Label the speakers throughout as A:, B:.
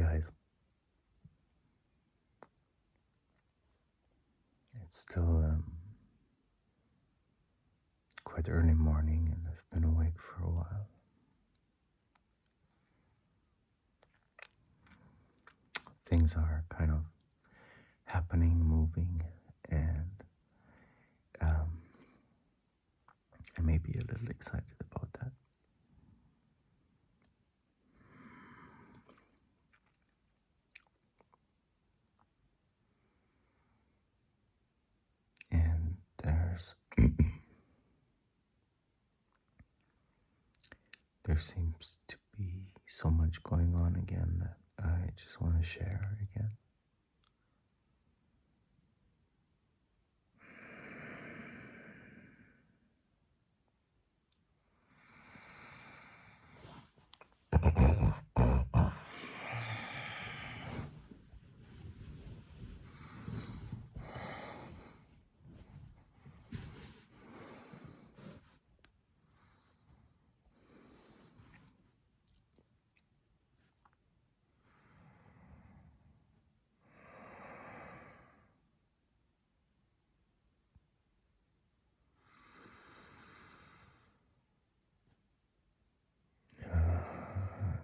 A: guys. It's still quite early morning and I've been awake for a while. Things are kind of happening, moving, and I may be a little excited about that. And there seems to be so much going on again that I just want to share again.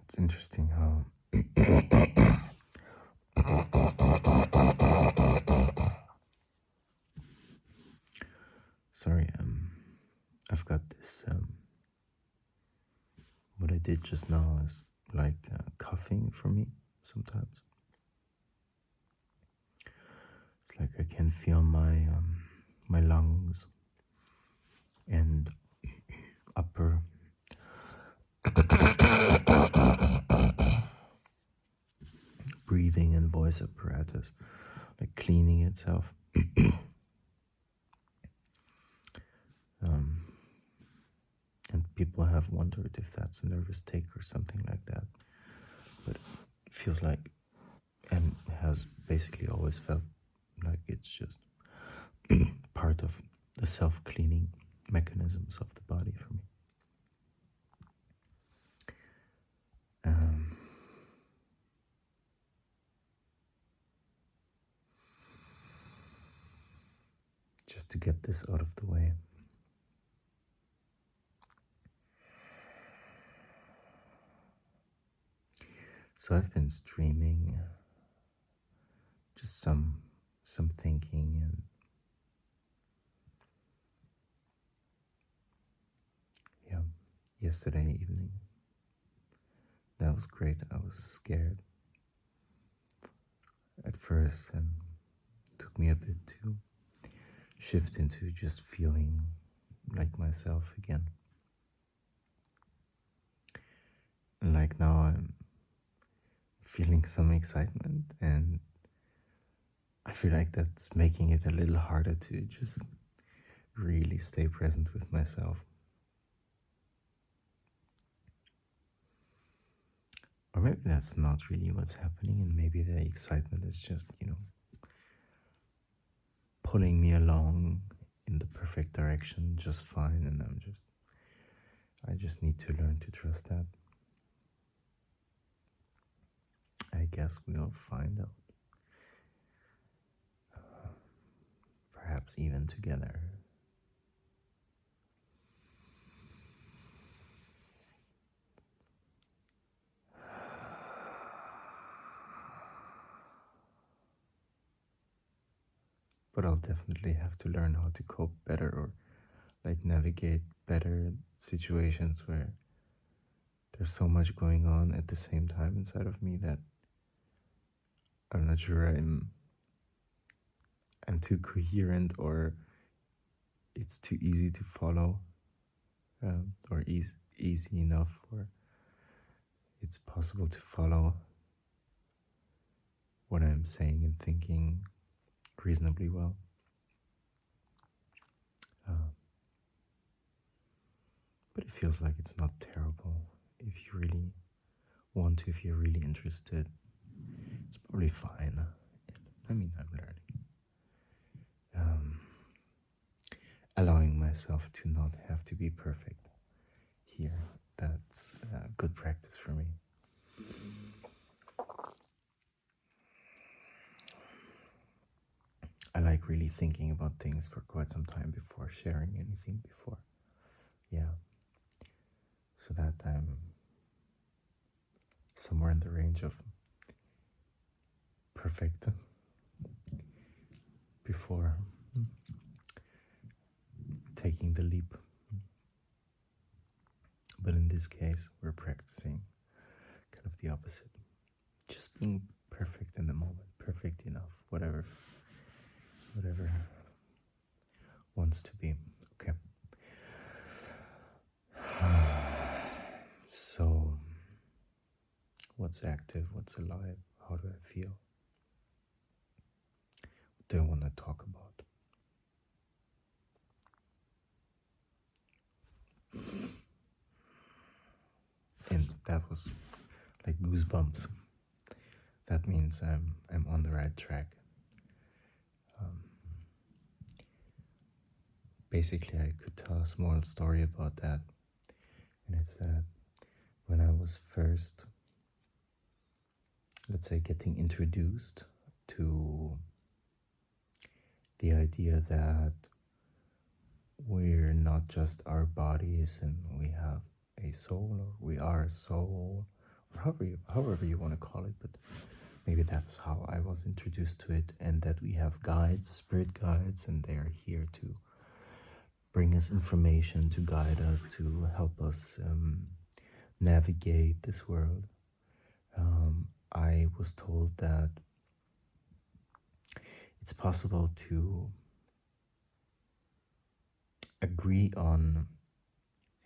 A: It's interesting how sorry, I've got this what I did just now is like coughing for me sometimes. It's like I can feel my lungs and upper breathing and voice apparatus like cleaning itself. And people have wondered if that's a nervous tick or something like that, but it feels like, and has basically always felt like it's just part of the self-cleaning mechanisms of the body for me. Just to get this out of the way. So I've been streaming just some thinking, and yeah, yesterday evening. That was great. I was scared at first, and it took me a bit to shift into just feeling like myself again. And like now I'm feeling some excitement, and I feel like that's making it a little harder to just really stay present with myself. Or maybe that's not really what's happening, and maybe the excitement is just, pulling me along in the perfect direction just fine, and I just need to learn to trust that. I guess we'll find out. Perhaps even together. But I'll definitely have to learn how to cope better, or like navigate better situations where there's so much going on at the same time inside of me that I'm not sure I'm too coherent, or it's too easy to follow, or easy enough, or it's possible to follow what I'm saying and thinking reasonably well. But it feels like it's not terrible if you really want to, if you're really interested. It's probably fine. I mean, I'm learning. Allowing myself to not have to be perfect here. That's good practice for me. really thinking about things for quite some time before sharing anything before. Yeah. So that I'm somewhere in the range of perfect before taking the leap. But in this case, we're practicing kind of the opposite. Just being perfect in the moment, perfect enough, whatever wants to be. Okay. So, what's active? What's alive? How do I feel? What do I want to talk about? And that was like goosebumps. That means I'm on the right track. Basically, I could tell a small story about that, and it's that when I was first, let's say, getting introduced to the idea that we're not just our bodies and we have a soul, or we are a soul, or however you want to call it, but maybe that's how I was introduced to it, and that we have guides, spirit guides, and they are here to bring us information, to guide us, to help us navigate this world. I was told that it's possible to agree on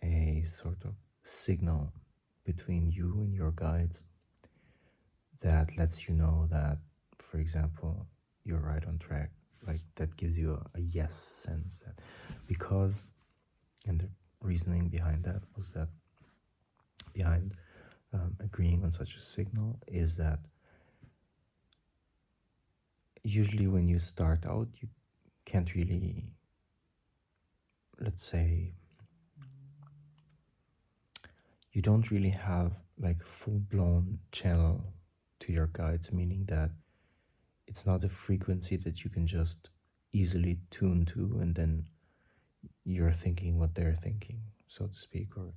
A: a sort of signal between you and your guides that lets you know that, for example, you're right on track. Like that gives you a yes sense that because, and the reasoning behind that was that behind agreeing on such a signal is that usually when you start out, you can't really, let's say, you don't really have like full-blown channel to your guides, meaning that it's not a frequency that you can just easily tune to and then you're thinking what they're thinking, so to speak, or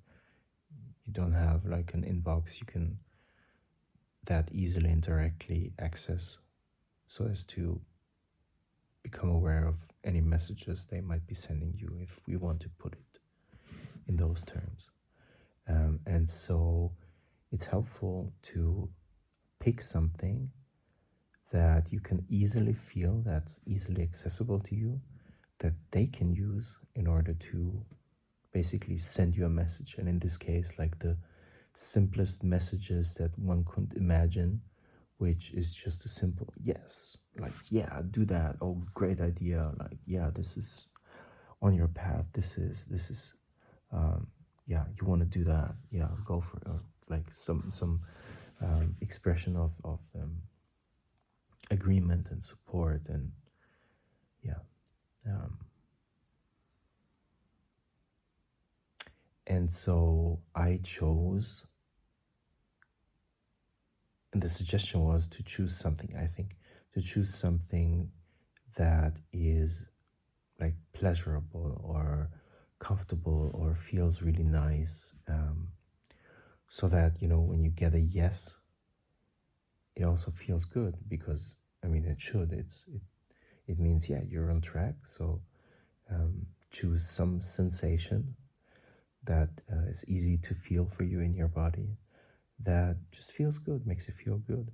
A: you don't have like an inbox you can that easily and directly access so as to become aware of any messages they might be sending you, if we want to put it in those terms. And so it's helpful to pick something that you can easily feel, that's easily accessible to you, that they can use in order to basically send you a message. And in this case, like the simplest messages that one could imagine, which is just a simple yes, like, yeah, do that. Oh, great idea. Like, yeah, this is on your path. This is, yeah, you want to do that. Yeah, go for it. Or like some expression of agreement and support, and yeah. And so I chose, and the suggestion was to choose something, I think, to choose something that is like pleasurable or comfortable or feels really nice, so that, you know, when you get a yes, it also feels good, because I mean it should. It means, yeah, you're on track. So choose some sensation that is easy to feel for you in your body, that just feels good, makes you feel good.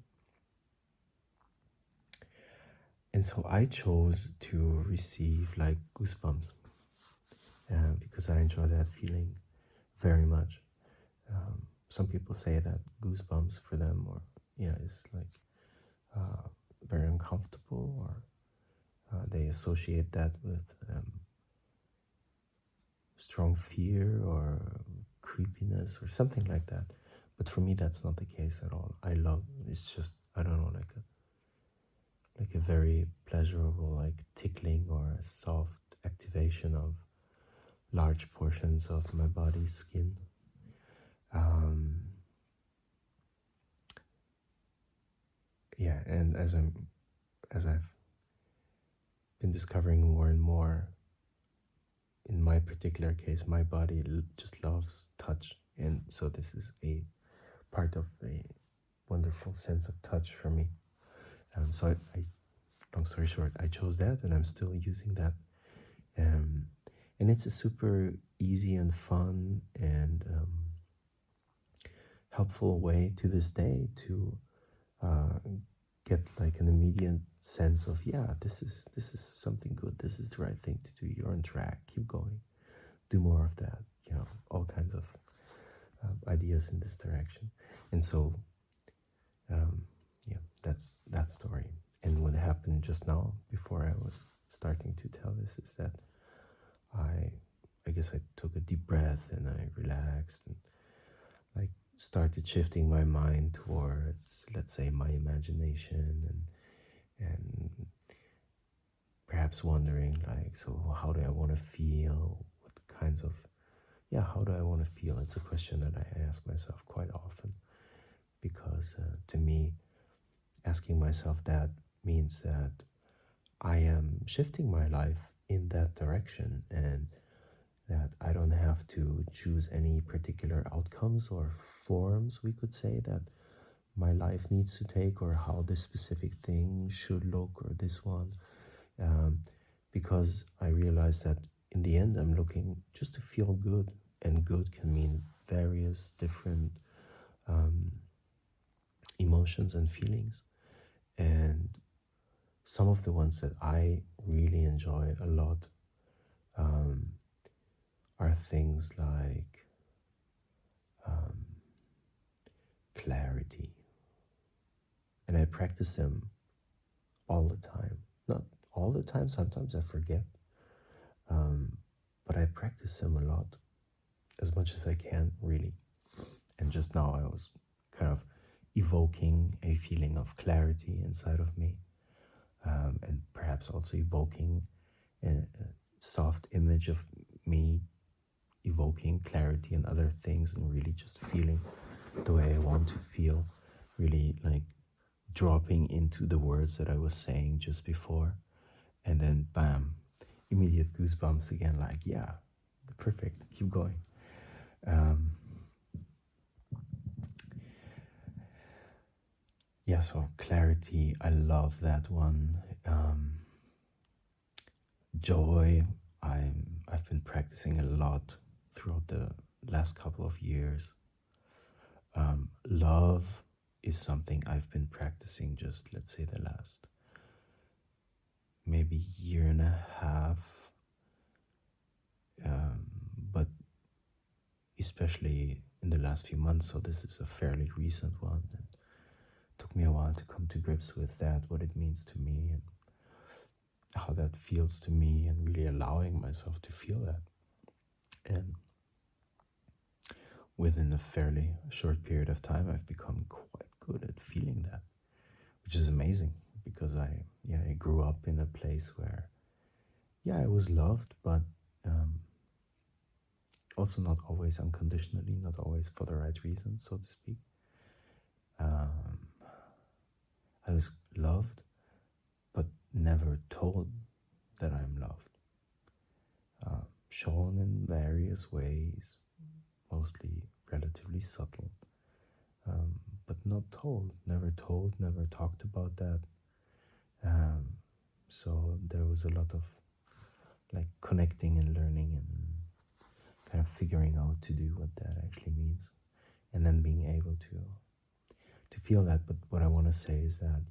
A: And so I chose to receive like goosebumps, because I enjoy that feeling very much. Some people say that goosebumps for them, or yeah, is like very uncomfortable, or they associate that with strong fear or creepiness or something like that. But for me, that's not the case at all. I love, it's just, I don't know, like a very pleasurable, like tickling or a soft activation of large portions of my body's skin. Yeah, and as I've been discovering more and more. In my particular case, my body just loves touch, and so this is a part of a wonderful sense of touch for me. So long story short, I chose that, and I'm still using that. And it's a super easy and fun and helpful way to this day to get like an immediate sense of, yeah, this is something good, this is the right thing to do, you're on track, keep going, do more of that, all kinds of ideas in this direction. And so yeah, that's that story. And what happened just now before I was starting to tell this is that I guess I took a deep breath and I relaxed and like started shifting my mind towards, let's say, my imagination, and perhaps wondering like, so how do I want to feel? What kinds of, yeah, how do I want to feel? It's a question that I ask myself quite often, because to me, asking myself that means that I am shifting my life in that direction, and that I don't have to choose any particular outcomes or forms, we could say, that my life needs to take, or how this specific thing should look, or this one. Because I realize that in the end, I'm looking just to feel good, and good can mean various different emotions and feelings. And some of the ones that I really enjoy a lot are things like clarity. And I practice them all the time. Not all the time, sometimes I forget. But I practice them a lot, as much as I can, really. And just now I was kind of evoking a feeling of clarity inside of me, and perhaps also evoking a soft image of me evoking clarity and other things, and really just feeling the way I want to feel, really like dropping into the words that I was saying just before, and then bam, immediate goosebumps again, like, yeah, perfect, keep going. Yeah, so clarity, I love that one. Joy, I've been practicing a lot throughout the last couple of years. Love is something I've been practicing just, let's say, the last maybe year and a half, but especially in the last few months. So this is a fairly recent one. And it took me a while to come to grips with that, what it means to me, and how that feels to me, and really allowing myself to feel that. And within a fairly short period of time, I've become quite good at feeling that, which is amazing, because I grew up in a place where, I was loved, but also not always unconditionally, not always for the right reasons, so to speak. I was loved, but never told that I'm loved. Shown in various ways, mostly relatively subtle, but not told, never told, never talked about that. So there was a lot of like connecting and learning and kind of figuring out to do what that actually means, and then being able to feel that. But what I want to say is that,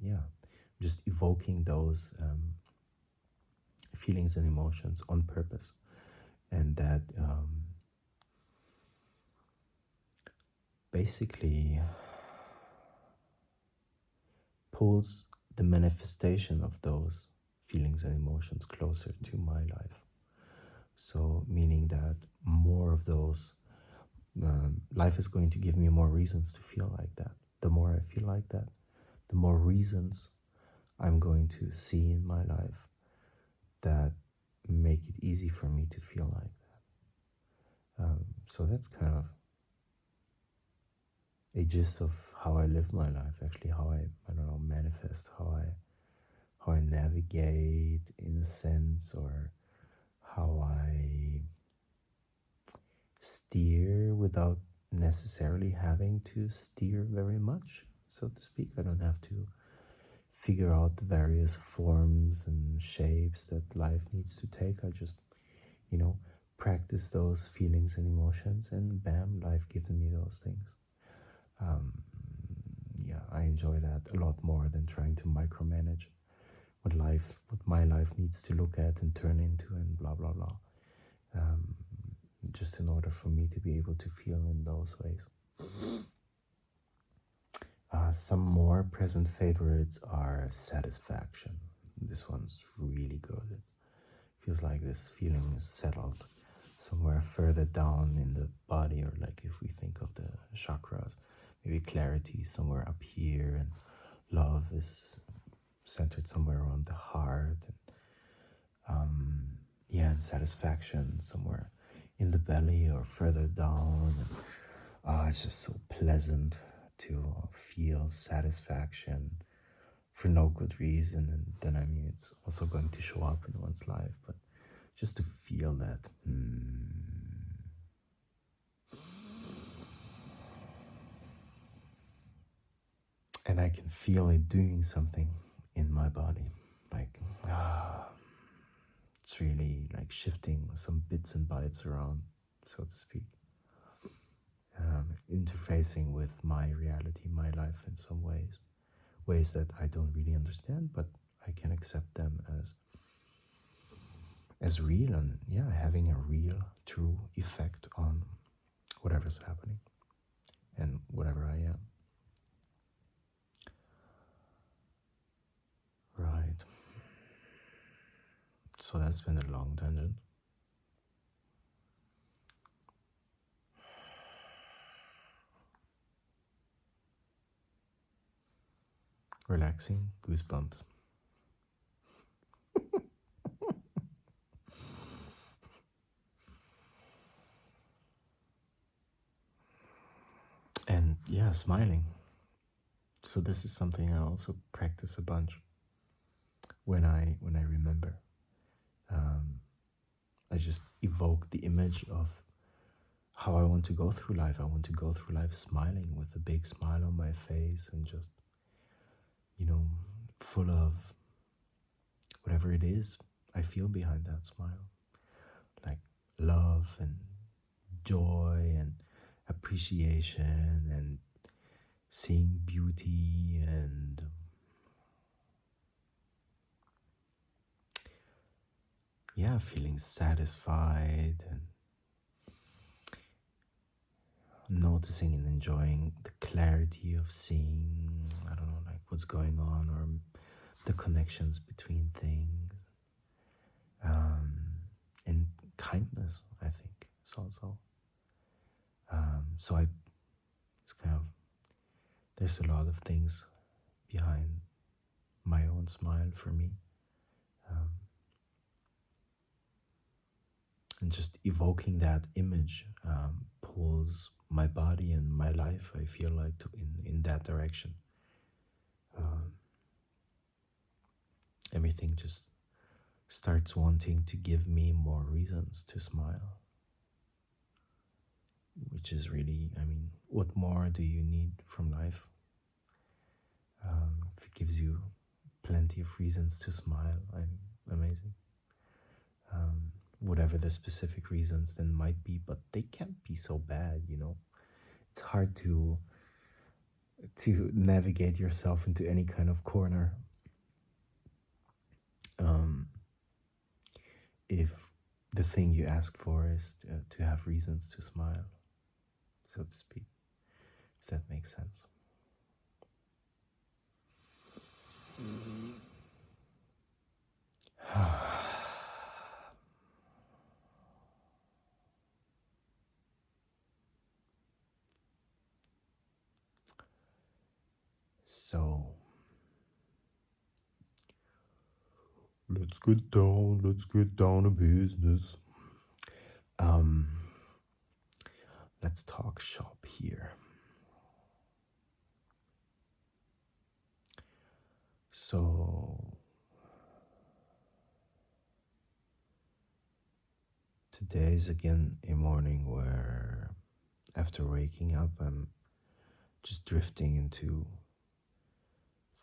A: just evoking those feelings and emotions on purpose, and that basically pulls the manifestation of those feelings and emotions closer to my life. So, meaning that more of those, life is going to give me more reasons to feel like that. The more I feel like that, the more reasons I'm going to see in my life that make it easy for me to feel like that. So that's kind of a gist of how I live my life, actually, how I don't know, manifest, how I how I navigate in a sense, or how I steer without necessarily having to steer very much, so to speak. I don't have to figure out the various forms and shapes that life needs to take. I just, you know, practice those feelings and emotions, and bam, life gives me those things. Um, yeah, I enjoy that a lot more than trying to micromanage what my life needs to look at and turn into, and blah blah blah. Um, just in order for me to be able to feel in those ways. Some more present favorites are satisfaction. This one's really good. It feels like this feeling is settled somewhere further down in the body, or like if we think of the chakras, maybe clarity somewhere up here, and love is centered somewhere around the heart, and yeah, and satisfaction somewhere in the belly or further down. And, it's just so pleasant to feel satisfaction for no good reason, and then I mean it's also going to show up in one's life, but just to feel that. And I can feel it doing something in my body, like it's really like shifting some bits and bytes around, so to speak. Interfacing with my reality, my life in some ways that I don't really understand, but I can accept them as real, and yeah, having a real, true effect on whatever's happening and whatever I am. Right. So that's been a long tangent. Relaxing, goosebumps. And yeah, smiling. So this is something I also practice a bunch when I remember. I just evoke the image of how I want to go through life. I want to go through life smiling, with a big smile on my face, and just, full of whatever it is I feel behind that smile. Like love and joy and appreciation and seeing beauty and yeah, feeling satisfied and noticing and enjoying the clarity of seeing, I don't know, like what's going on, or the connections between things. And kindness, I think, is also. So it's kind of, there's a lot of things behind my own smile for me. And just evoking that image pulls my body and my life, I feel like, in that direction. Everything just starts wanting to give me more reasons to smile. Which is really, I mean, what more do you need from life? If it gives you plenty of reasons to smile, I'm amazing. Whatever the specific reasons then might be, but they can't be so bad, It's hard to navigate yourself into any kind of corner if the thing you ask for is to have reasons to smile, so to speak, if that makes sense. So let's get down to business. Let's talk shop here. So Today is again a morning where, after waking up, I'm just drifting into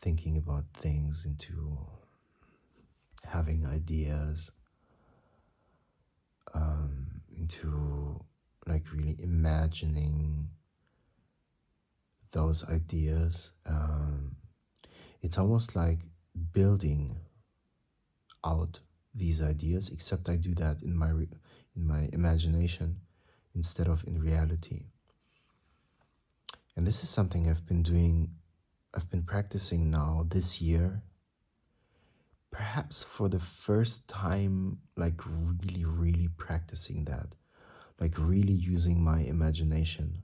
A: thinking about things, into having ideas, into like really imagining those ideas. It's almost like building out these ideas, except I do that in my imagination instead of in reality. And this is something I've been practicing now this year, perhaps for the first time, like really practicing that, like really using my imagination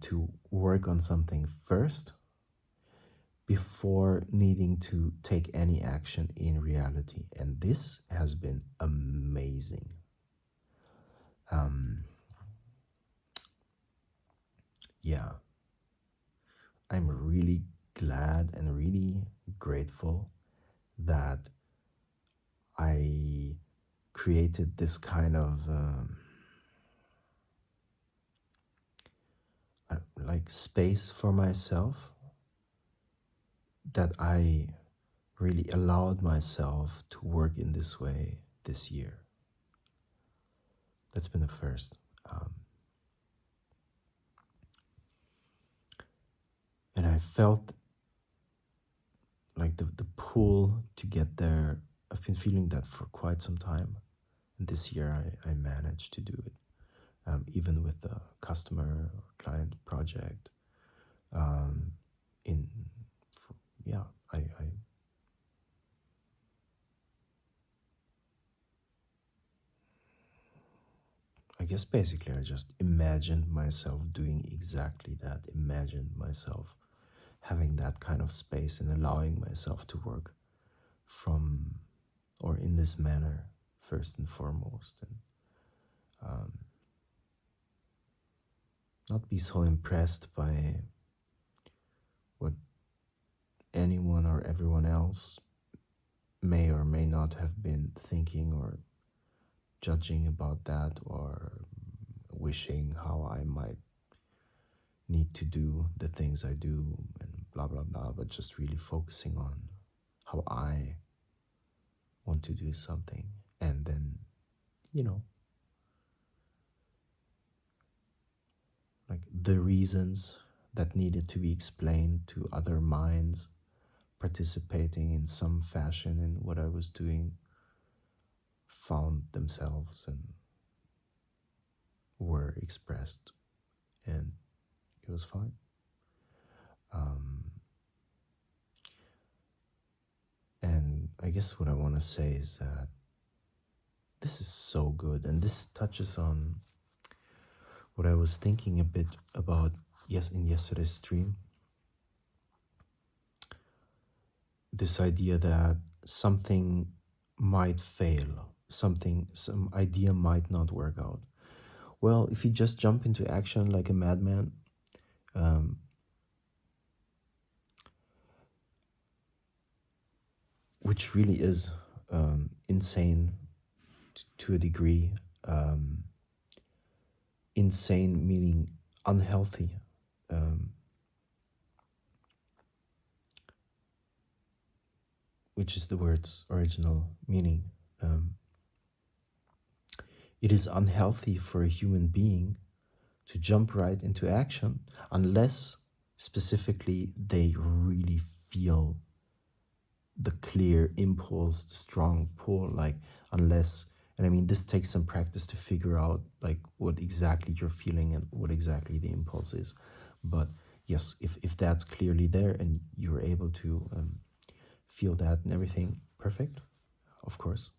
A: to work on something first before needing to take any action in reality. And this has been amazing. Yeah, I'm really glad and really grateful that I created this kind of like space for myself, that I really allowed myself to work in this way this year. That's been the first. And I felt like the pull to get there. I've been feeling that for quite some time. And this year I managed to do it, even with a customer or client project. In yeah, I guess basically I just imagined myself doing exactly that. Imagined myself having that kind of space and allowing myself to work from or in this manner first and foremost, and not be so impressed by what anyone or everyone else may or may not have been thinking or judging about that, or wishing how I might need to do the things I do and blah blah blah, but just really focusing on how I want to do something. And then, you know, like the reasons that needed to be explained to other minds participating in some fashion in what I was doing found themselves and were expressed, and it was fine. And I guess what I want to say is that this is so good, and this touches on what I was thinking a bit about in yesterday's stream. This idea that something might fail, some idea might not work out. Well, if you just jump into action like a madman, which really is insane to a degree, insane meaning unhealthy, which is the word's original meaning. It is unhealthy for a human being to jump right into action unless specifically they really feel the clear impulse, the strong pull, like unless, and I mean, this takes some practice to figure out like what exactly you're feeling and what exactly the impulse is. But yes, if that's clearly there and you're able to feel that and everything, perfect, of course,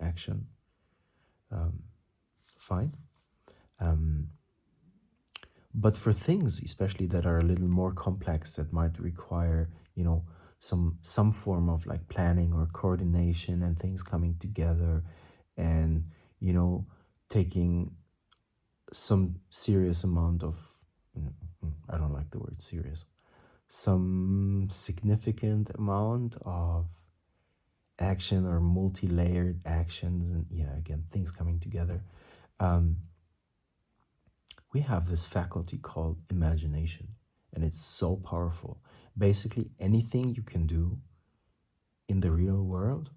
A: action, fine. But for things, especially that are a little more complex, that might require, some form of like planning or coordination and things coming together, and taking some serious amount of, I don't like the word serious, some significant amount of action or multi-layered actions, and yeah, again, things coming together. Um, we have this faculty called imagination, and it's so powerful. Basically, anything you can do in the real world,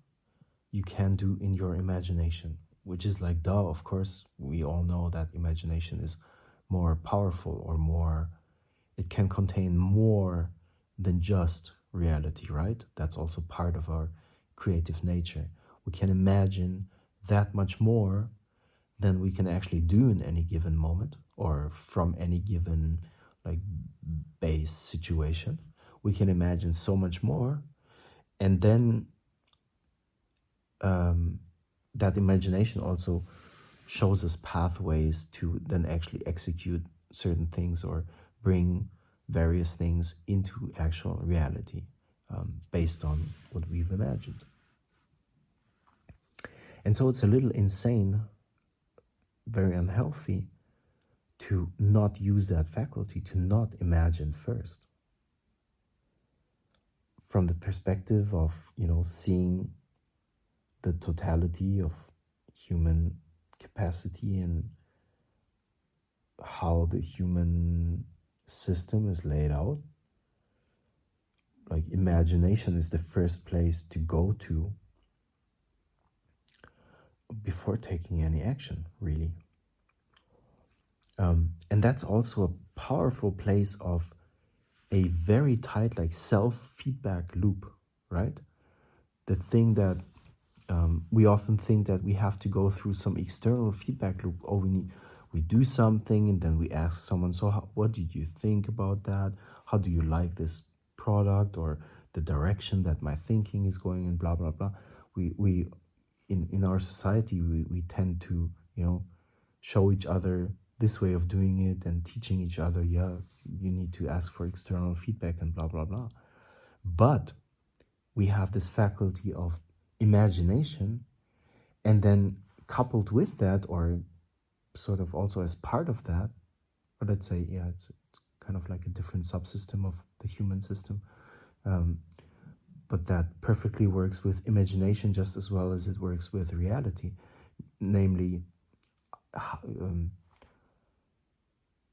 A: you can do in your imagination, which is like, duh, of course, we all know that imagination is more powerful, or more, it can contain more than just reality, right? That's also part of our creative nature. We can imagine that much more than we can actually do in any given moment, or from any given like base situation. We can imagine so much more, and then that imagination also shows us pathways to then actually execute certain things, or bring various things into actual reality, based on what we've imagined. And so it's a little insane, very unhealthy, to not use that faculty, to not imagine first. From the perspective of, seeing the totality of human capacity, and how the human system is laid out, like imagination is the first place to go to before taking any action, really. And that's also a powerful place of a very tight, like self-feedback loop, right? The thing that we often think that we have to go through some external feedback loop. Oh, we do something, and then we ask someone, so what did you think about that? How do you like this product, or the direction that my thinking is going in, blah, blah, blah. We in our society, we tend to, show each other this way of doing it, and teaching each other, yeah, you need to ask for external feedback and blah, blah, blah. But we have this faculty of imagination, and then coupled with that, or sort of also as part of that, or let's say, yeah, it's kind of like a different subsystem of the human system, but that perfectly works with imagination just as well as it works with reality, namely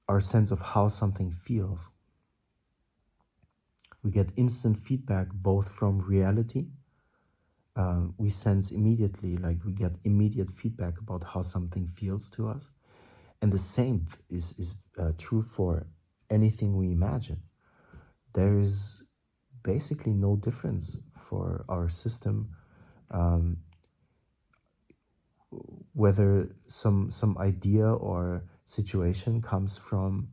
A: our sense of how something feels. We get instant feedback both from reality. We sense immediately, like we get immediate feedback about how something feels to us. And the same is true for anything we imagine. There is basically no difference for our system, whether some idea or situation comes from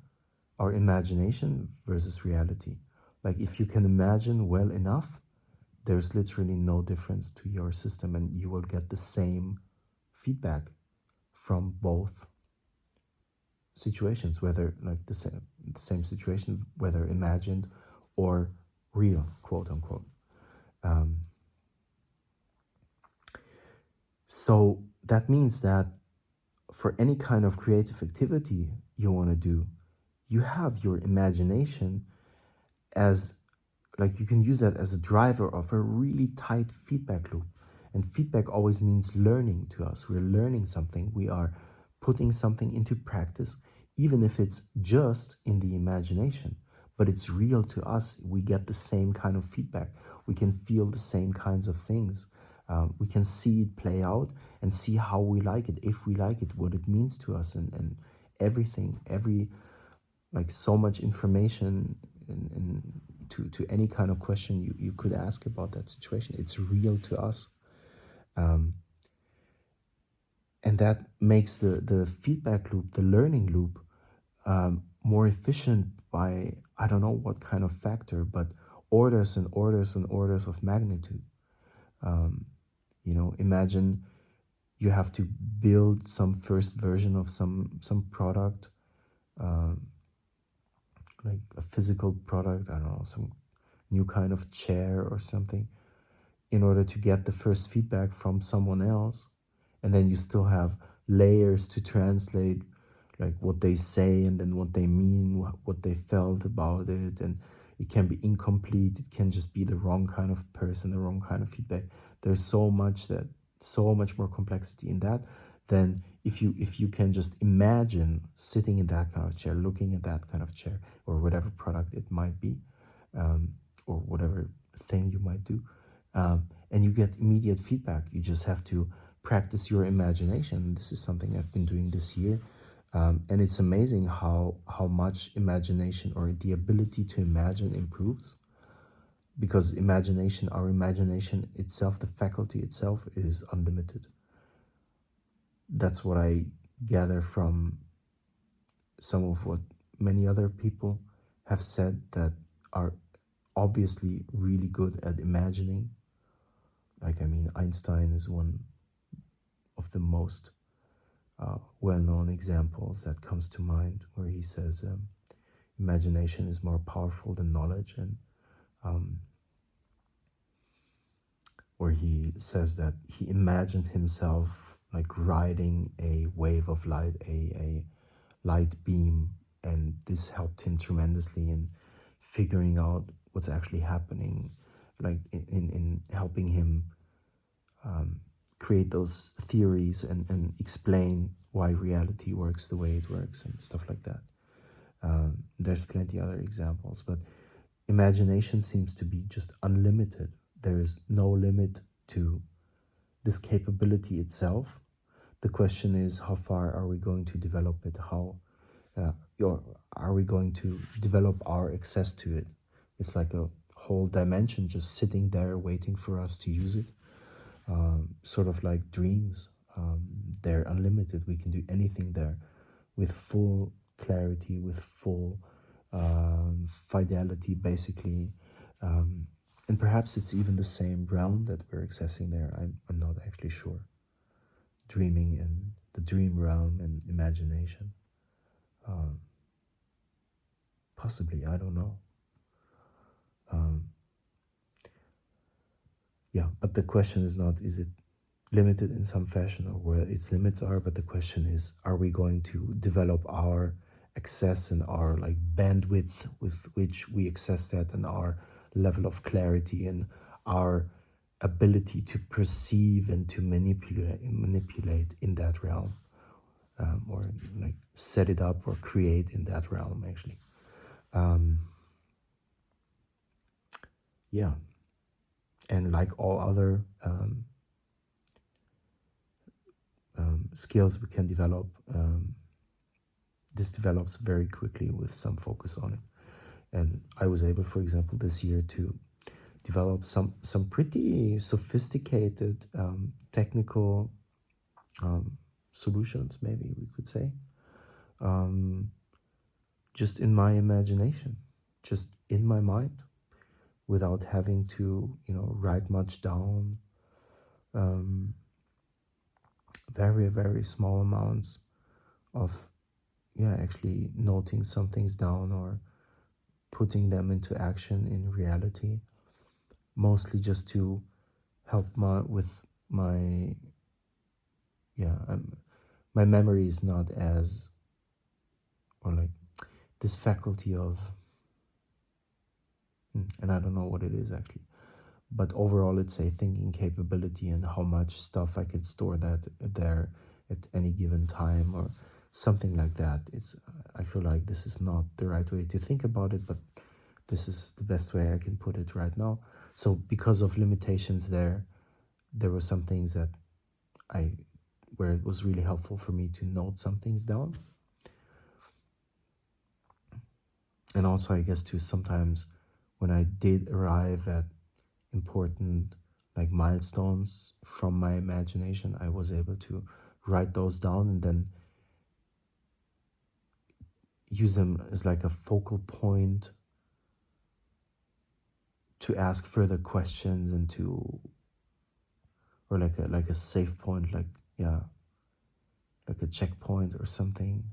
A: our imagination versus reality. Like if you can imagine well enough, there's literally no difference to your system, and you will get the same feedback from both situations, whether like the same situation, whether imagined or real, quote unquote. So that means that for any kind of creative activity you want to do, you have your imagination as, like, you can use that as a driver of a really tight feedback loop. And feedback always means learning to us. We're learning something. We are putting something into practice, even if it's just in the imagination, but it's real to us. We get the same kind of feedback. We can feel the same kinds of things. We can see it play out and see how we like it, if we like it, what it means to us, and everything, like so much information, and to any kind of question you could ask about that situation. It's real to us. And that makes the feedback loop, the learning loop, more efficient by, I don't know what kind of factor, but orders and orders and orders of magnitude. Imagine you have to build some first version of some product, like a physical product, I don't know, some new kind of chair or something, in order to get the first feedback from someone else. And then you still have layers to translate, like what they say, and then what they mean, what they felt about it. And it can be incomplete, it can just be the wrong kind of person, the wrong kind of feedback. There's so much more complexity in that than if you can just imagine sitting in that kind of chair, looking at that kind of chair, or whatever product it might be, or whatever thing you might do, and you get immediate feedback. You just have to practice your imagination. This is something I've been doing this year, and it's amazing how much imagination, or the ability to imagine, improves. Because our imagination itself, the faculty itself, is unlimited. That's what I gather from some of what many other people have said that are obviously really good at imagining. Like, I mean, Einstein is one of the most well-known examples that comes to mind, where he says imagination is more powerful than knowledge, and where he says that he imagined himself like riding a wave of light, a light beam, and this helped him tremendously in figuring out what's actually happening, like in helping him create those theories and explain why reality works the way it works and stuff like that. There's plenty other examples, but imagination seems to be just unlimited. There's no limit to this capability itself. The question is, how far are we going to develop it? How are we going to develop our access to it? It's like a whole dimension just sitting there waiting for us to use it. Sort of like dreams. They're unlimited. We can do anything there with full clarity, with full fidelity, basically. And perhaps it's even the same realm that we're accessing there. I'm not actually sure. Dreaming and the dream realm and imagination. Possibly, I don't know. Yeah, but the question is not, is it limited in some fashion or where its limits are, but the question is, are we going to develop our access and our like bandwidth with which we access that, and our level of clarity and our ability to perceive and to manipulate in that realm, or like set it up or create in that realm, actually. Yeah, and like all other skills we can develop, this develops very quickly with some focus on it. And I was able, for example, this year to develop some pretty sophisticated technical solutions, maybe we could say, just in my imagination, just in my mind, without having to, write much down. Very, very small amounts of, actually noting some things down or putting them into action in reality, mostly just to help my memory is not as, or like this faculty of, and I don't know what it is actually, but overall it's a thinking capability and how much stuff I could store that there at any given time or something like that. I feel like this is not the right way to think about it, but this is the best way I can put it right now. So because of limitations there were some things that where it was really helpful for me to note some things down. And also, I guess, too, sometimes when I did arrive at important like milestones from my imagination, I was able to write those down and then use them as like a focal point to ask further questions and to, or like a safe point, like a checkpoint or something.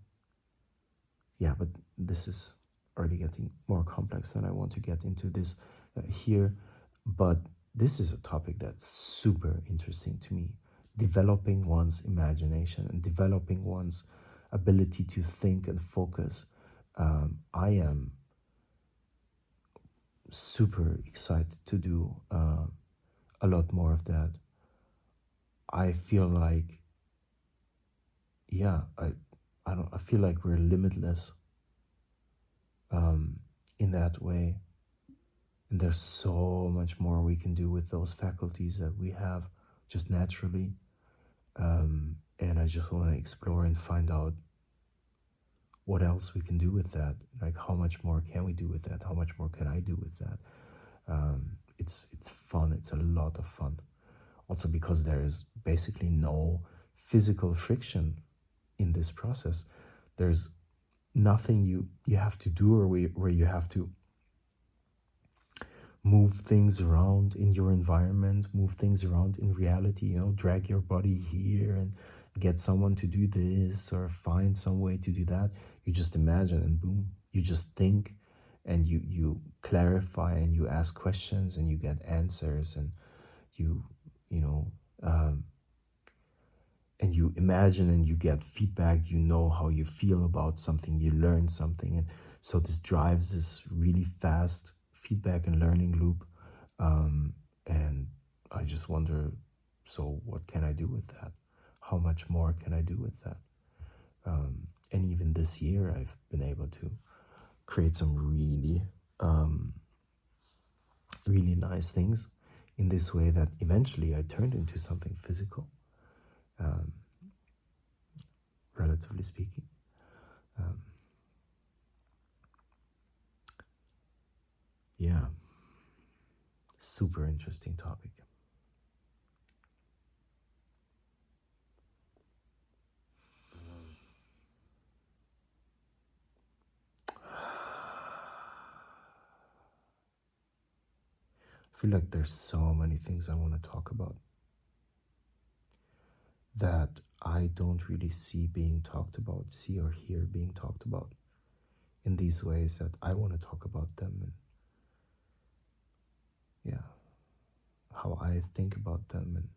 A: Yeah, but this is already getting more complex than I want to get into this here. But this is a topic that's super interesting to me. Developing one's imagination and developing one's ability to think and focus. I am super excited to do a lot more of that. I feel like, yeah, I feel like we're limitless in that way. And there's so much more we can do with those faculties that we have just naturally. And I just want to explore and find out what else we can do with that. Like, how much more can we do with that? How much more can I do with that? It's fun. It's a lot of fun. Also because there is basically no physical friction in this process. There's nothing you have to do, or where you have to move things around in your environment, move things around in reality, drag your body here and get someone to do this or find some way to do that. You just imagine and boom, you just think, and you clarify and you ask questions and you get answers, and you you know um, and you imagine and you get feedback, you know how you feel about something, you learn something. And so this drives this really fast feedback and learning loop. And I just wonder, so what can I do with that? How much more can I do with that? And even this year I've been able to create some really nice things in this way that eventually I turned into something physical, relatively speaking. Yeah, super interesting topic. I feel like there's so many things I want to talk about that I don't really see or hear being talked about in these ways that I want to talk about them. And yeah, how I think about them and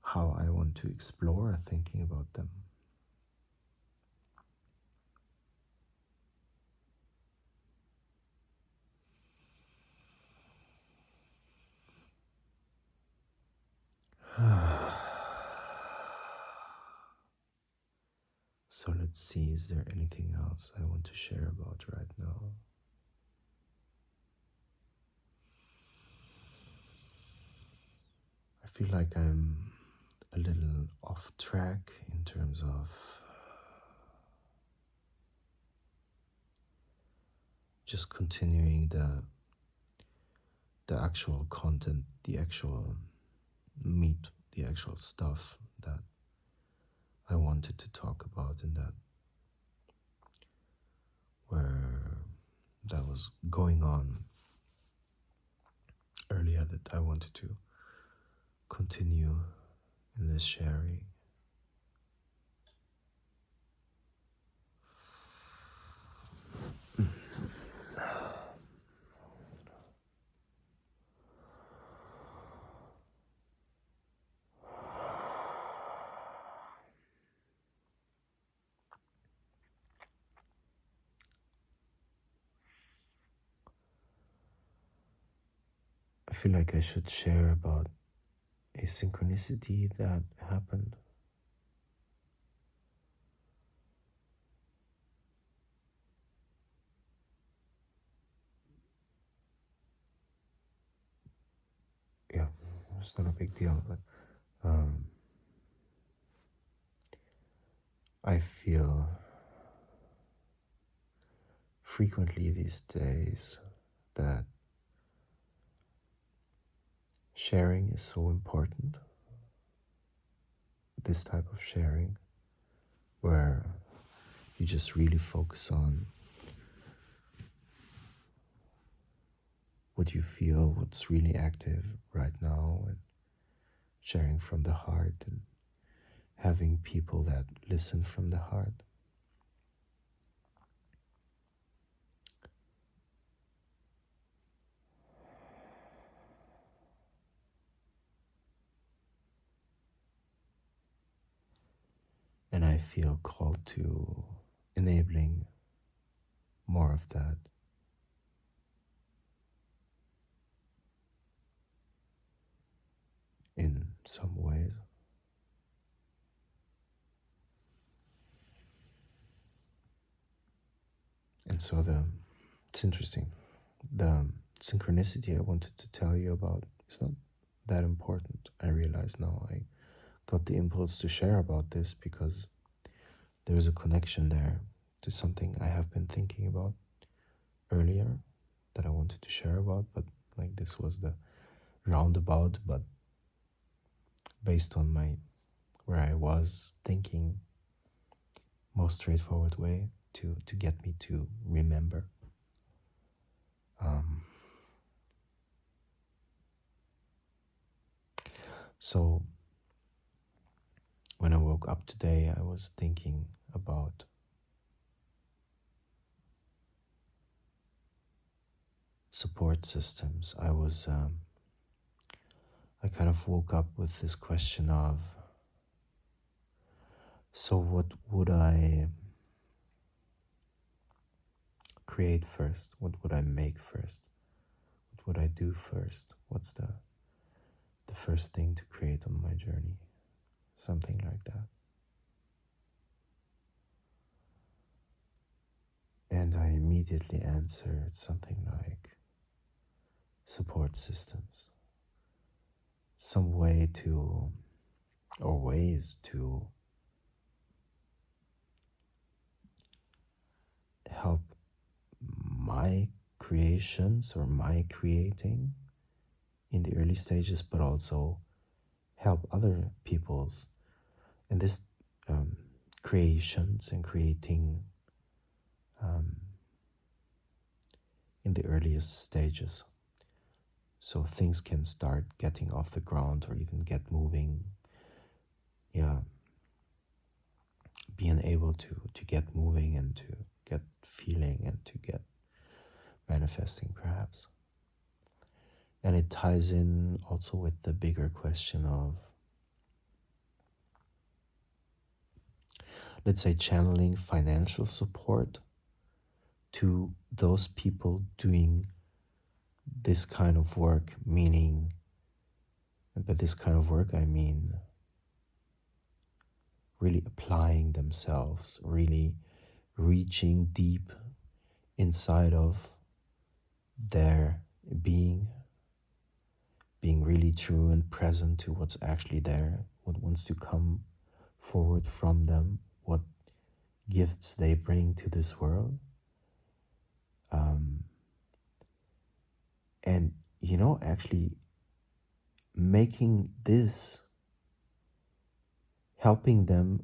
A: how I want to explore thinking about them. So let's see, is there anything else I want to share about right now? I feel like I'm a little off track in terms of just continuing the actual content, the actual meat, the actual stuff that I wanted to talk about, and where that was going on earlier, that I wanted to continue in this sharing. I feel like I should share about a synchronicity that happened. Yeah, it's not a big deal, but I feel frequently these days that sharing is so important. This type of sharing, where you just really focus on what you feel, what's really active right now, and sharing from the heart, and having people that listen from the heart. And I feel called to enabling more of that in some ways. And so it's interesting. The synchronicity I wanted to tell you about is not that important. I realize now. I got the impulse to share about this because there's a connection there to something I have been thinking about earlier that I wanted to share about, but like this was the roundabout, but based on where I was thinking, most straightforward way to get me to remember. So when I woke up today, I was thinking about support systems. I kind of woke up with this question of, so what would I create first? What would I make first? What would I do first? What's the first thing to create on my journey? Something like that. And I immediately answered something like support systems. Some way to, or ways to help my creations or my creating in the early stages, but also help other people's and this creations and creating in the earliest stages, so things can start getting off the ground or even get moving. Yeah, being able to get moving and to get feeling and to get manifesting perhaps. And it ties in also with the bigger question of, let's say, channeling financial support to those people doing this kind of work, meaning, and by this kind of work I mean really applying themselves, really reaching deep inside of their being really true and present to what's actually there, what wants to come forward from them, what gifts they bring to this world. And, actually making this, helping them,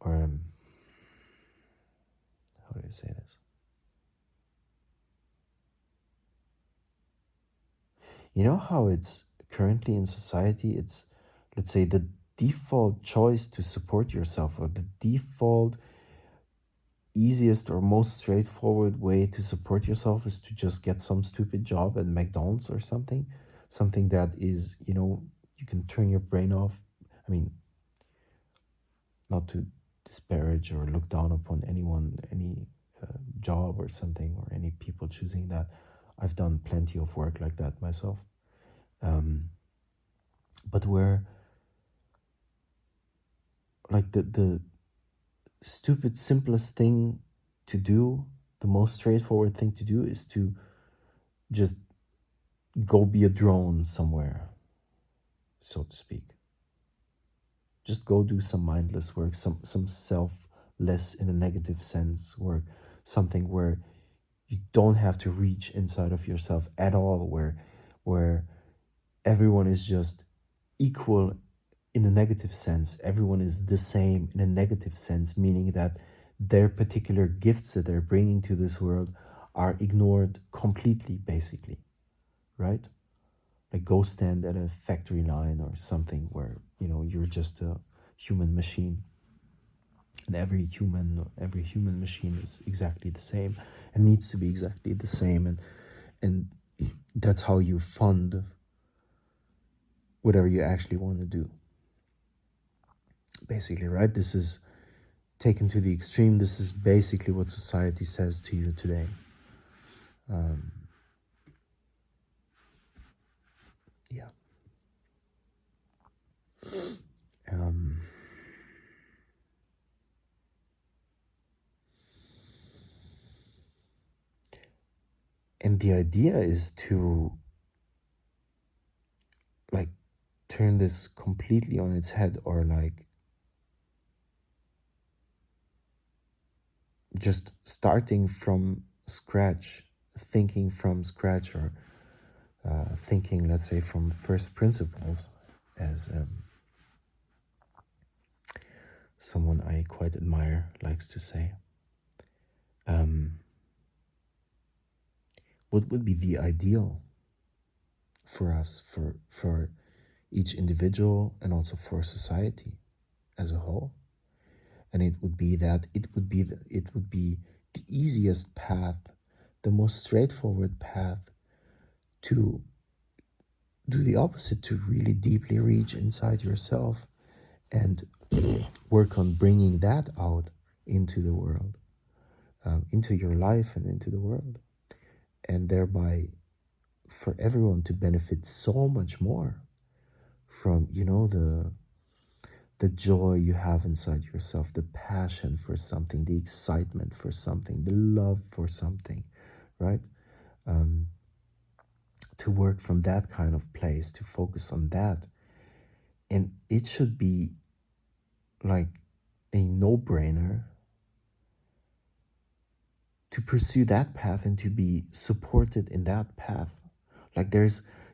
A: or how do I say this? You know how it's currently in society, it's, let's say, the default choice to support yourself, or the default easiest or most straightforward way to support yourself is to just get some stupid job at McDonald's or something that is, you can turn your brain off. I mean, not to disparage or look down upon anyone, any job or something, or any people choosing that. I've done plenty of work like that myself. But where, like, the stupid simplest thing to do, the most straightforward thing to do, is to just go be a drone somewhere, so to speak. Just go do some mindless work, some selfless, in a negative sense, work, something where you don't have to reach inside of yourself at all, where everyone is just equal in a negative sense. Everyone is the same in a negative sense, meaning that their particular gifts that they're bringing to this world are ignored completely, basically, right? Like, go stand at a factory line or something where, you're just a human machine. And every human machine is exactly the same and needs to be exactly the same. And that's how you fund whatever you actually want to do. Basically, right? This is taken to the extreme. This is basically what society says to you today. Yeah. Um, and the idea is to like turn this completely on its head, or like just starting from scratch, thinking from scratch, or thinking, let's say, from first principles, as someone I quite admire likes to say. What would be the ideal for us, for each individual, and also for society as a whole? And it would be that it would be the easiest path, the most straightforward path to do the opposite, to really deeply reach inside yourself and work on bringing that out into the world, into your life and into the world, and thereby for everyone to benefit so much more from, you know, the joy you have inside yourself, the passion for something, the excitement for something, the love for something, right? To work from that kind of place, to focus on that. And it should be like a no-brainer to pursue that path and to be supported in that path. Like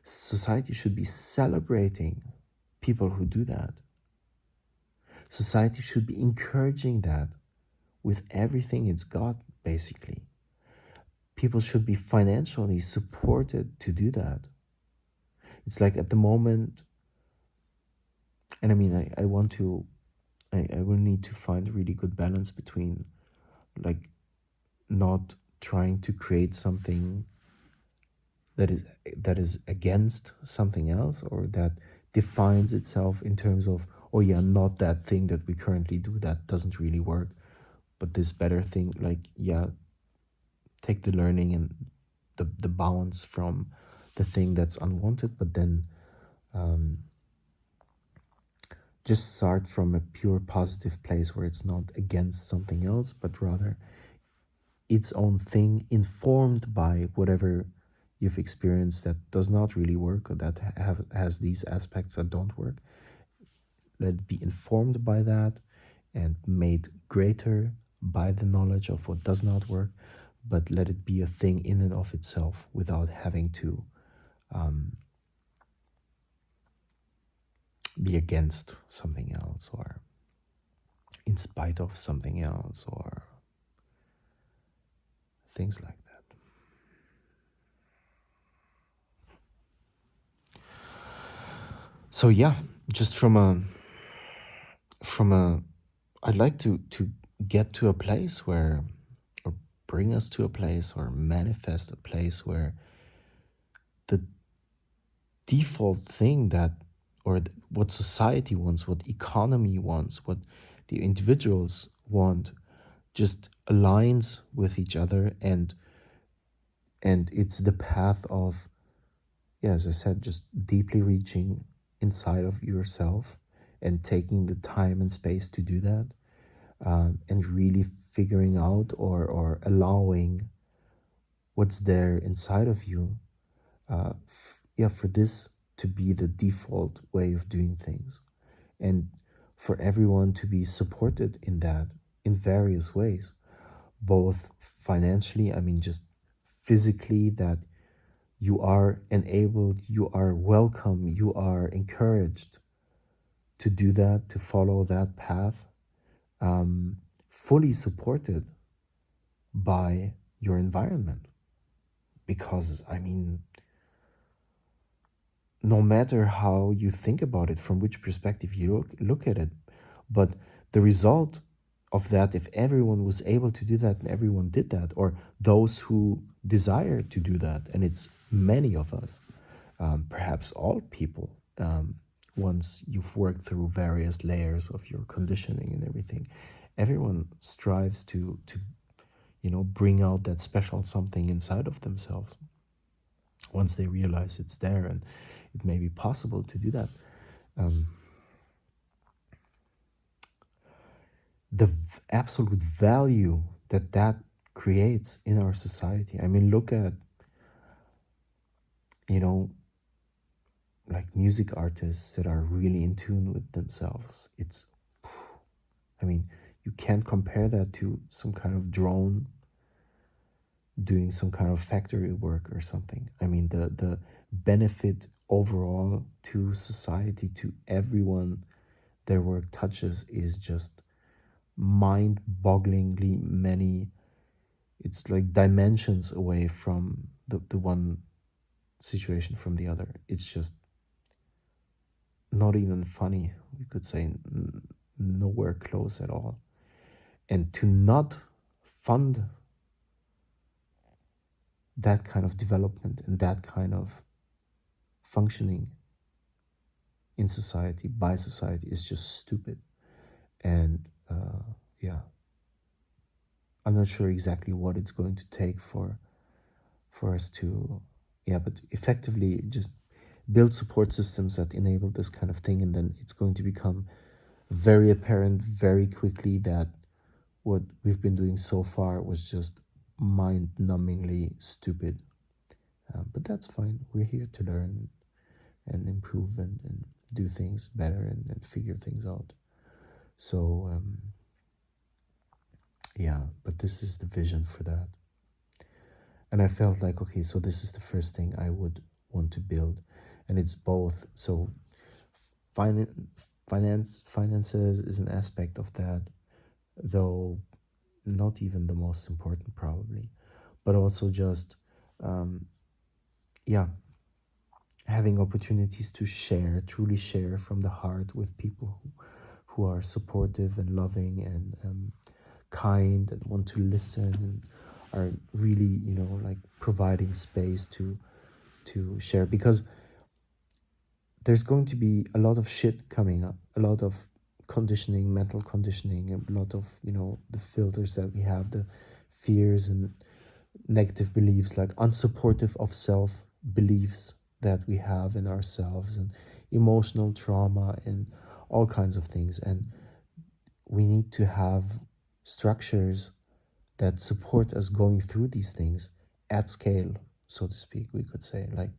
A: society should be celebrating people who do that. Society should be encouraging that with everything it's got, basically. People should be financially supported to do that. It's like at the moment, and I mean, I want to, I will need to find a really good balance between like not trying to create something that is against something else, or that defines itself in terms of, oh yeah, not that thing that we currently do, that doesn't really work, but this better thing, like, yeah, take the learning and the balance from the thing that's unwanted, but then just start from a pure positive place where it's not against something else, but rather its own thing, informed by whatever you've experienced that does not really work, or that has these aspects that don't work. Let it be informed by that and made greater by the knowledge of what does not work, but let it be a thing in and of itself without having to be against something else, or in spite of something else, or things like that. So yeah, just from a I'd like to get to a place where, or bring us to a place, or manifest a place where the default thing that, or what society wants, what economy wants, what the individuals want, just aligns with each other, and it's the path of, yeah, as I said, just deeply reaching inside of yourself and taking the time and space to do that, and really figuring out, or allowing what's there inside of you, yeah, for this to be the default way of doing things, and for everyone to be supported in that in various ways, both financially, I mean, just physically, that you are enabled, you are welcome, you are encouraged to do that, to follow that path, fully supported by your environment. Because, I mean, no matter how you think about it, from which perspective you look at it, but the result of that, if everyone was able to do that and everyone did that, or those who desire to do that, and it's many of us, perhaps all people, once you've worked through various layers of your conditioning and everything, everyone strives to bring out that special something inside of themselves once they realize it's there, and it may be possible to do that. the absolute value that that creates in our society. I mean, look at, you know, like music artists that are really in tune with themselves. It's, I mean, you can't compare that to some kind of drone doing some kind of factory work or something. I mean, the benefit overall to society, to everyone their work touches, is just mind-bogglingly many. It's like dimensions away from the one situation from the other. It's just not even funny. We could say nowhere close at all. And to not fund that kind of development and that kind of functioning in society, by society, is just stupid. And yeah, I'm not sure exactly what it's going to take for us to, yeah, but effectively just build support systems that enable this kind of thing, and then it's going to become very apparent very quickly that what we've been doing so far was just mind-numbingly stupid. But that's fine. We're here to learn and improve and do things better and figure things out. So yeah, but this is the vision for that. And I felt like, okay, so this is the first thing I would want to build. And it's both. So finances is an aspect of that, though not even the most important probably, but also just yeah, having opportunities to share, truly share from the heart with people who are supportive and loving and kind and want to listen and are really, you know, like providing space to share, because there's going to be a lot of shit coming up, a lot of conditioning, mental conditioning, a lot of, you know, the filters that we have, the fears and negative beliefs, like unsupportive of self beliefs that we have in ourselves, and emotional trauma and all kinds of things. And we need to have structures that support us going through these things at scale, so to speak, we could say. Like,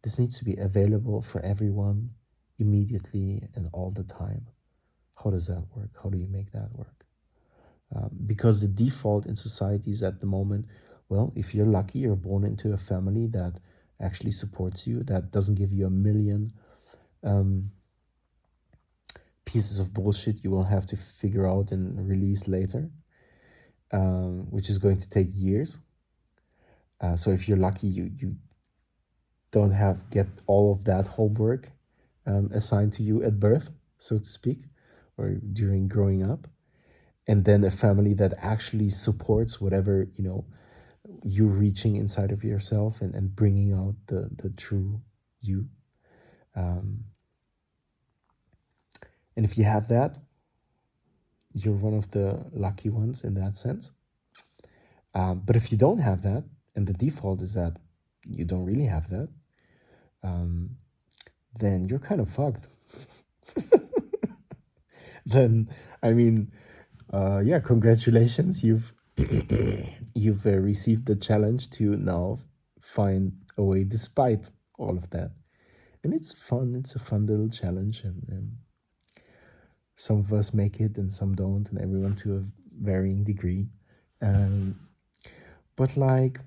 A: this needs to be available for everyone immediately and all the time. How does that work? How do you make that work? Because the default in societies at the moment, well, if you're lucky, you're born into a family that actually supports you, that doesn't give you a million pieces of bullshit you will have to figure out and release later, which is going to take years. So if you're lucky, you don't get all of that homework assigned to you at birth, so to speak, or during growing up. And then a family that actually supports whatever, you know, you reaching inside of yourself and bringing out the true you. And if you have that, you're one of the lucky ones in that sense. But if you don't have that, and the default is that you don't really have that, then you're kind of fucked. Then, I mean, yeah, congratulations. You've received the challenge to now find a way despite all of that. And it's fun. It's a fun little challenge, and some of us make it and some don't, and everyone to a varying degree. Um, but like,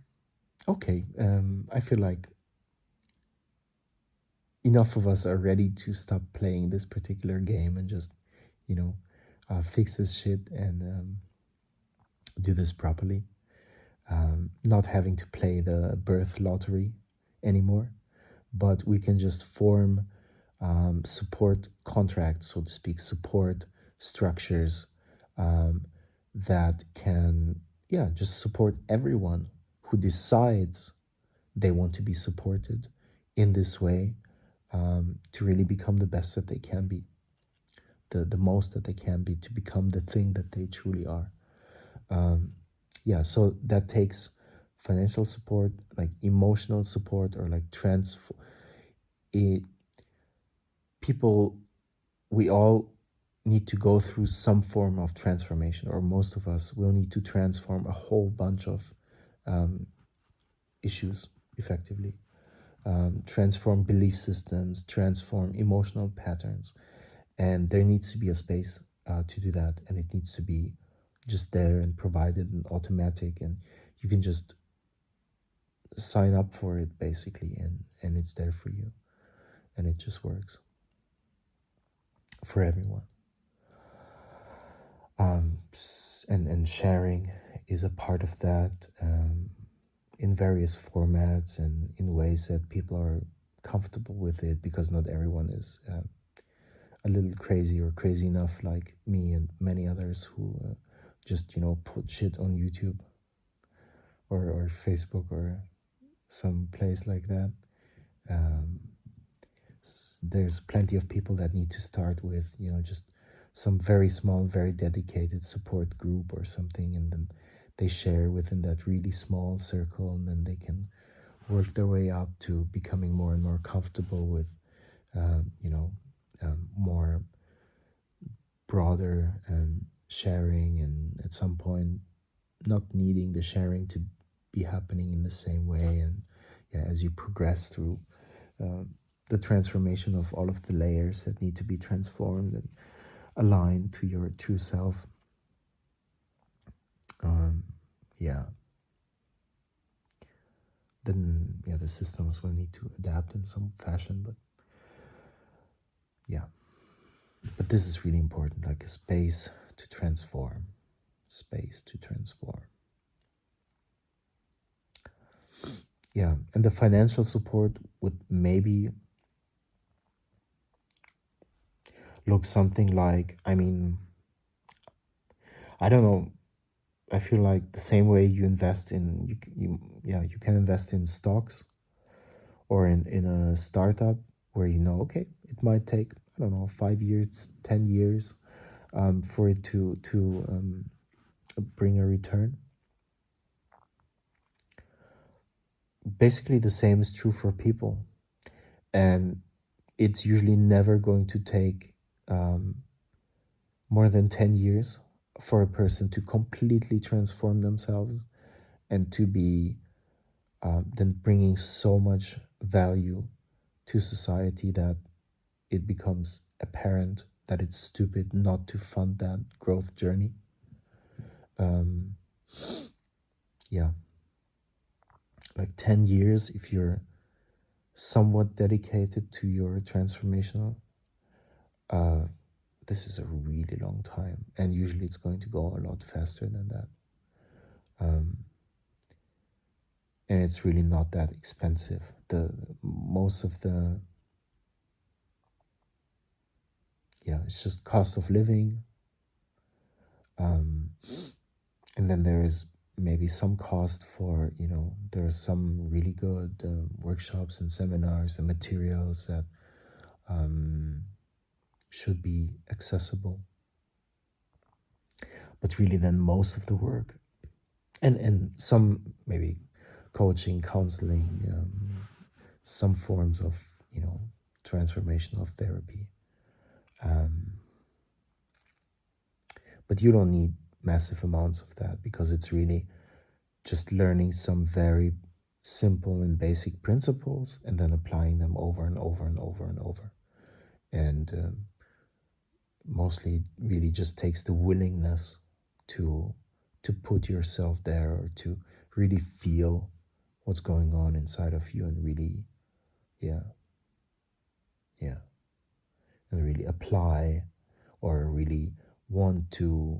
A: okay, I feel like enough of us are ready to stop playing this particular game and just, you know, fix this shit and do this properly. Not having to play the birth lottery anymore, but we can just form support contracts, so to speak, support structures that can, yeah, just support everyone who decides they want to be supported in this way, to really become the best that they can be, the most that they can be, to become the thing that they truly are. Yeah, so that takes financial support, like emotional support, or like people, we all need to go through some form of transformation, or most of us will need to transform a whole bunch of issues effectively. Transform belief systems, transform emotional patterns, and there needs to be a space to do that, and it needs to be just there and provided and automatic, and you can just sign up for it basically, and it's there for you, and it just works for everyone. And sharing is a part of that, in various formats and in ways that people are comfortable with it, because not everyone is a little crazy or crazy enough like me and many others who just put shit on YouTube or Facebook or some place like that. There's plenty of people that need to start with just some very small, very dedicated support group or something, and then they share within that really small circle, and then they can work their way up to becoming more and more comfortable with more broader sharing, and at some point not needing the sharing to be happening in the same way. And as you progress through the transformation of all of the layers that need to be transformed and aligned to your true self, then the systems will need to adapt in some fashion. But this is really important, like a space to transform. And the financial support would maybe look something like, I don't know, I feel like the same way you invest in, you can invest in stocks or in a startup where okay, it might take, 5 years, 10 years for it to bring a return. Basically the same is true for people, and it's usually never going to take more than 10 years for a person to completely transform themselves and to be then bringing so much value to society that it becomes apparent that it's stupid not to fund that growth journey. Like 10 years, if you're somewhat dedicated to your transformational, this is a really long time, and usually it's going to go a lot faster than that. And it's really not that expensive. It's just cost of living. And then there is maybe some cost for, there are some really good workshops and seminars and materials that should be accessible. But really then most of the work and some maybe coaching, counseling, some forms of, transformational therapy. But you don't need massive amounts of that, because it's really just learning some very simple and basic principles and then applying them over and over and over and over. And mostly it really just takes the willingness to put yourself there, or to really feel what's going on inside of you, and really and really apply, or really want to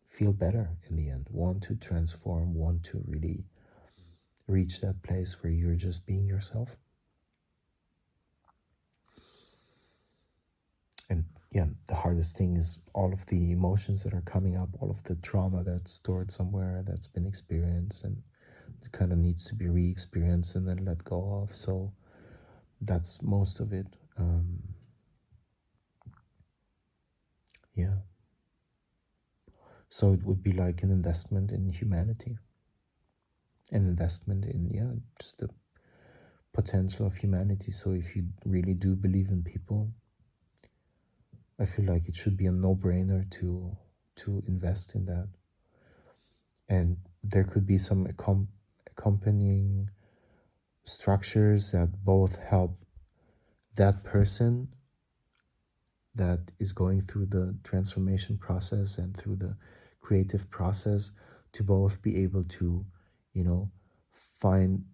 A: feel better in the end, want to transform, want to really reach that place where you're just being yourself. And the hardest thing is all of the emotions that are coming up, all of the trauma that's stored somewhere, that's been experienced, and it kind of needs to be re-experienced and then let go of. So that's most of it. So it would be like an investment in humanity, an investment in just the potential of humanity. So if you really do believe in people, I feel like it should be a no-brainer to invest in that. And there could be some accompanying structures that both help that person that is going through the transformation process and through the creative process to both be able to, you know, find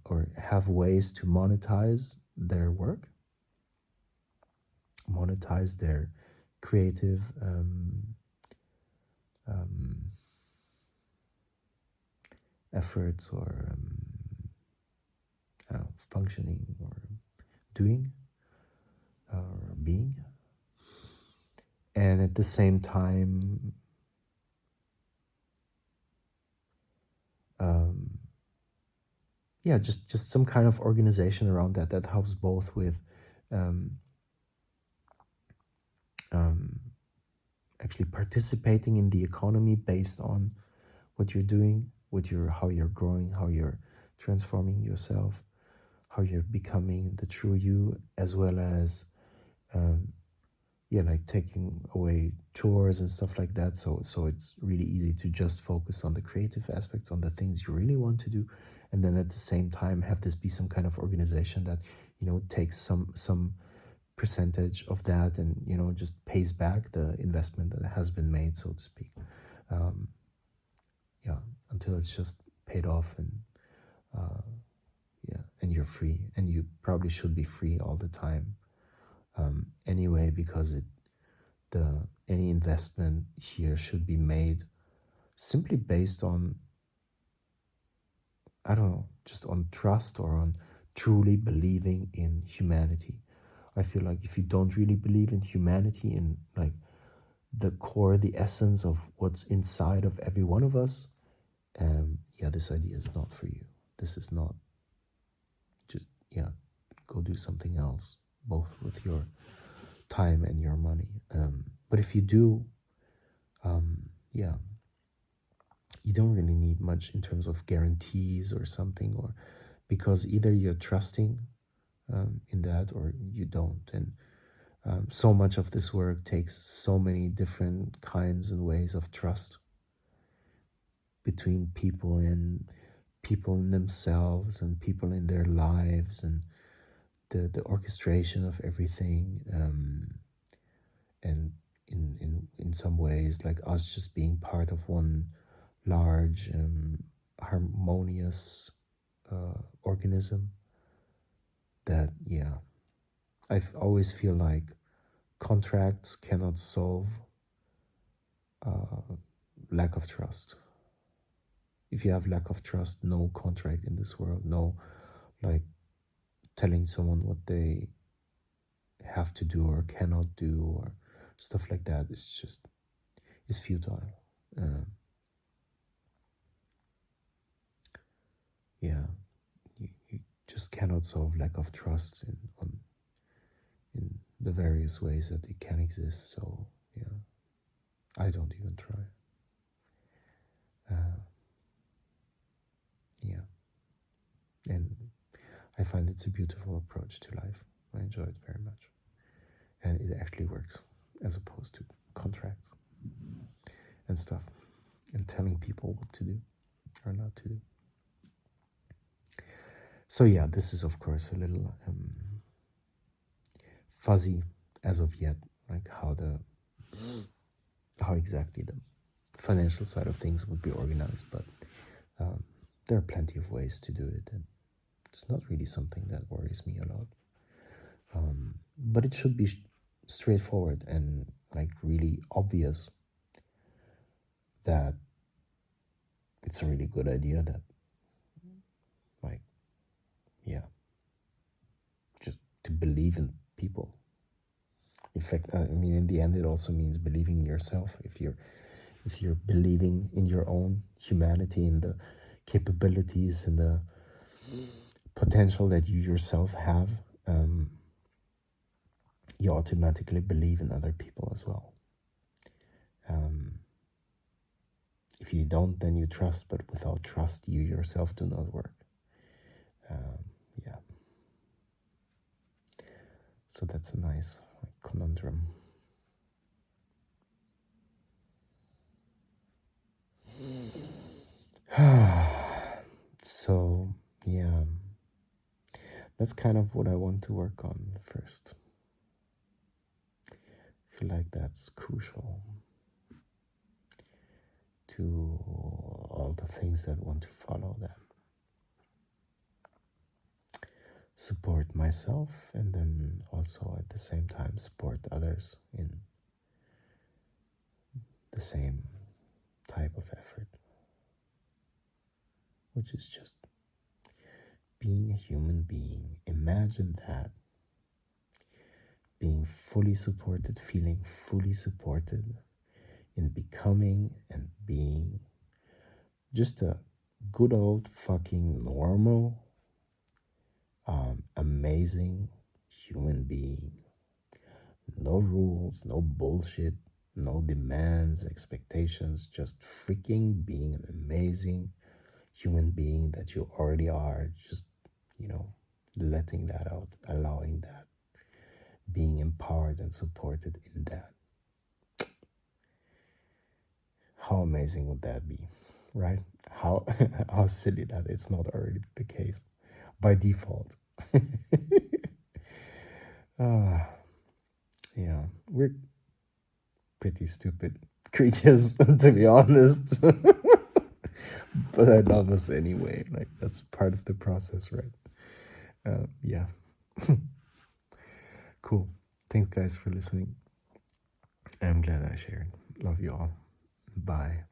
A: or have ways to monetize their work, monetize their creative efforts or functioning or doing or being, and at the same time yeah, just some kind of organization around that that helps both with um, actually participating in the economy based on what you're doing, how you're growing, how you're transforming yourself, how you're becoming the true you, as well as yeah, like taking away chores and stuff like that. So it's really easy to just focus on the creative aspects, on the things you really want to do, and then at the same time have this be some kind of organization that, you know, takes some percentage of that and, you know, just pays back the investment that has been made, so to speak. Yeah, until it's just paid off, and yeah, and you're free, and you probably should be free all the time anyway, because any investment here should be made simply based on, I don't know, just on trust or on truly believing in humanity. I feel like if you don't really believe in humanity, in like the core, the essence of what's inside of every one of us, yeah, this idea is not for you. This is not, just, yeah, go do something else, both with your time and your money. But if you do, yeah, you don't really need much in terms of guarantees or something, or because either you're trusting in that or you don't. And so much of this work takes so many different kinds and ways of trust between people, and people in themselves and people in their lives, and the orchestration of everything, and in some ways, like us just being part of one large harmonious organism that, yeah, always feel like contracts cannot solve lack of trust. If you have lack of trust, no contract in this world, no, like, telling someone what they have to do or cannot do or stuff like that is futile. Um, yeah, you just cannot solve lack of trust in the various ways that it can exist. So yeah, I don't even try. Yeah, and I find it's a beautiful approach to life. I enjoy it very much, and it actually works as opposed to contracts and stuff and telling people what to do or not to do. So yeah, this is of course a little fuzzy as of yet, like how exactly the financial side of things would be organized, but there are plenty of ways to do it, and it's not really something that worries me a lot. But it should be straightforward and like really obvious that it's a really good idea, that, like, yeah, just to believe in people. In fact, I mean, in the end, it also means believing in yourself. If you're believing in your own humanity, in the capabilities and the potential that you yourself have, you automatically believe in other people as well. If you don't, then you trust, but without trust, you yourself do not work. Yeah. So that's a nice conundrum. So, yeah, that's kind of what I want to work on first. I feel like that's crucial to all the things that want to follow that. Support myself and then also at the same time support others in the same type of effort, which is just being a human being. Imagine that, being fully supported, feeling fully supported in becoming and being just a good old fucking normal, amazing human being. No rules, no bullshit, no demands, expectations, just freaking being an amazing human being that you already are. Just, letting that out, allowing that, being empowered and supported in that. How amazing would that be, right? How how silly that it's not already the case by default. Ah, yeah, we're pretty stupid creatures, to be honest. But I love us anyway. Like, that's part of the process, right? Yeah. Cool. Thanks, guys, for listening. I'm glad I shared. Love you all. Bye.